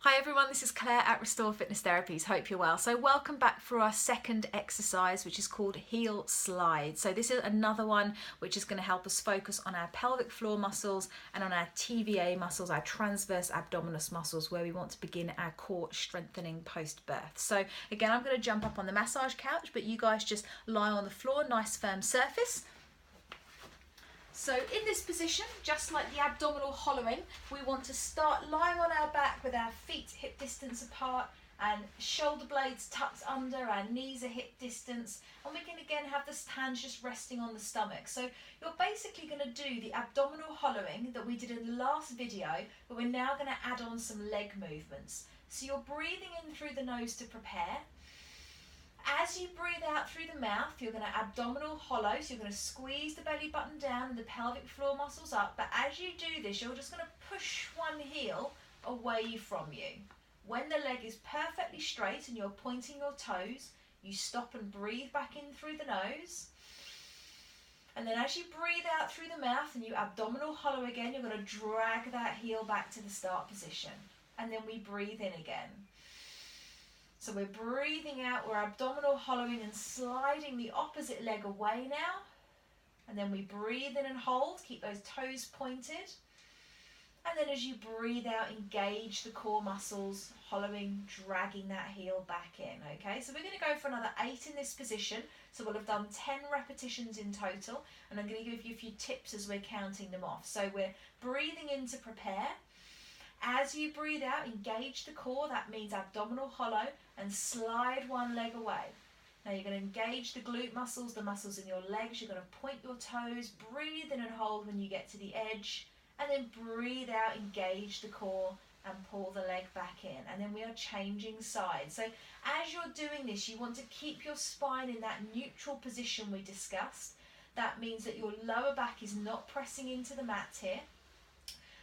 Hi everyone, this is Claire at Restore Fitness Therapies. Hope you're well. So welcome back for our second exercise, which is called heel slide. So this is another one which is going to help us focus on our pelvic floor muscles and on our TVA muscles, our transverse abdominis muscles, where we want to begin our core strengthening post-birth. So again, I'm going to jump up on the massage couch, but you guys just lie on the floor, nice firm surface. So in this position, just like the abdominal hollowing, we want to start lying on our back with our feet hip distance apart and shoulder blades tucked under, our knees are hip distance, and we can again have the hands just resting on the stomach. So you're basically going to do the abdominal hollowing that we did in the last video, but we're now going to add on some leg movements. So you're breathing in through the nose to prepare. As you breathe out through the mouth, you're going to abdominal hollow, so you're going to squeeze the belly button down and the pelvic floor muscles up. But as you do this, you're just going to push one heel away from you. When the leg is perfectly straight and you're pointing your toes, you stop and breathe back in through the nose. And then as you breathe out through the mouth and you abdominal hollow again, you're going to drag that heel back to the start position. And then we breathe in again. So we're breathing out, we're abdominal hollowing and sliding the opposite leg away now. And then we breathe in and hold, keep those toes pointed. And then as you breathe out, engage the core muscles, hollowing, dragging that heel back in, okay? So we're going to go for another 8 in this position. So we'll have done 10 repetitions in total. And I'm going to give you a few tips as we're counting them off. So we're breathing in to prepare. As you breathe out, engage the core, that means abdominal hollow, and slide one leg away. Now you're going to engage the glute muscles, the muscles in your legs. You're going to point your toes, breathe in and hold when you get to the edge, and then breathe out, engage the core, and pull the leg back in. And then we are changing sides. So as you're doing this, you want to keep your spine in that neutral position we discussed. That means that your lower back is not pressing into the mat here.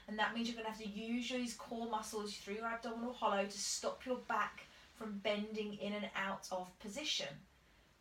And that means you're going to have to use these core muscles through your abdominal hollow to stop your back from bending in and out of position.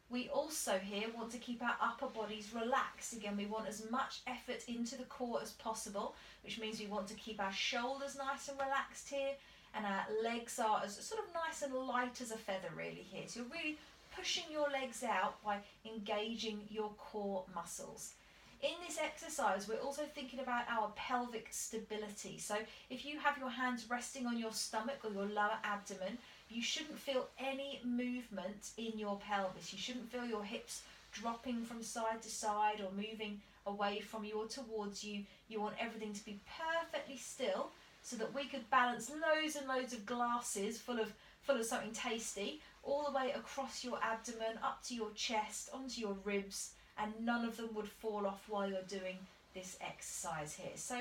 We also here want to keep our upper bodies relaxed. Again, we want as much effort into the core as possible, which means we want to keep our shoulders nice and relaxed here, and our legs are as sort of nice and light as a feather really here. So you're really pushing your legs out by engaging your core muscles. In this exercise, we're also thinking about our pelvic stability. So if you have your hands resting on your stomach or your lower abdomen, you shouldn't feel any movement in your pelvis. You shouldn't feel your hips dropping from side to side or moving away from you or towards you. You want everything to be perfectly still so that we could balance loads and loads of glasses full of something tasty all the way across your abdomen, up to your chest, onto your ribs, and none of them would fall off while you're doing this exercise here. So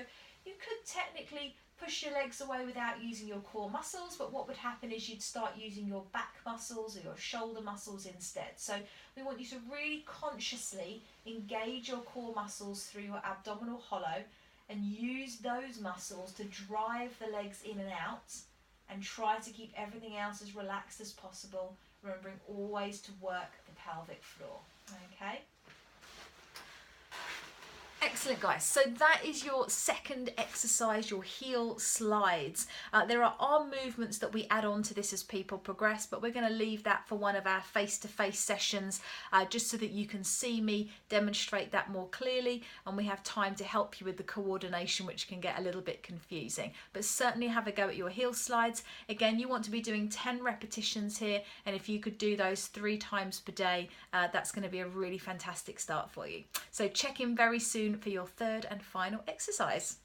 you could technically push your legs away without using your core muscles, but what would happen is you'd start using your back muscles or your shoulder muscles instead. So we want you to really consciously engage your core muscles through your abdominal hollow and use those muscles to drive the legs in and out, and try to keep everything else as relaxed as possible, remembering always to work the pelvic floor, okay? Excellent, guys. So that is your second exercise, your heel slides. There are arm movements that we add on to this as people progress, but we're going to leave that for one of our face-to-face sessions, just so that you can see me demonstrate that more clearly, and we have time to help you with the coordination, which can get a little bit confusing. But certainly have a go at your heel slides. Again, you want to be doing 10 repetitions here, and if you could do those 3 times per day, that's going to be a really fantastic start for you. So check in very soon for your third and final exercise.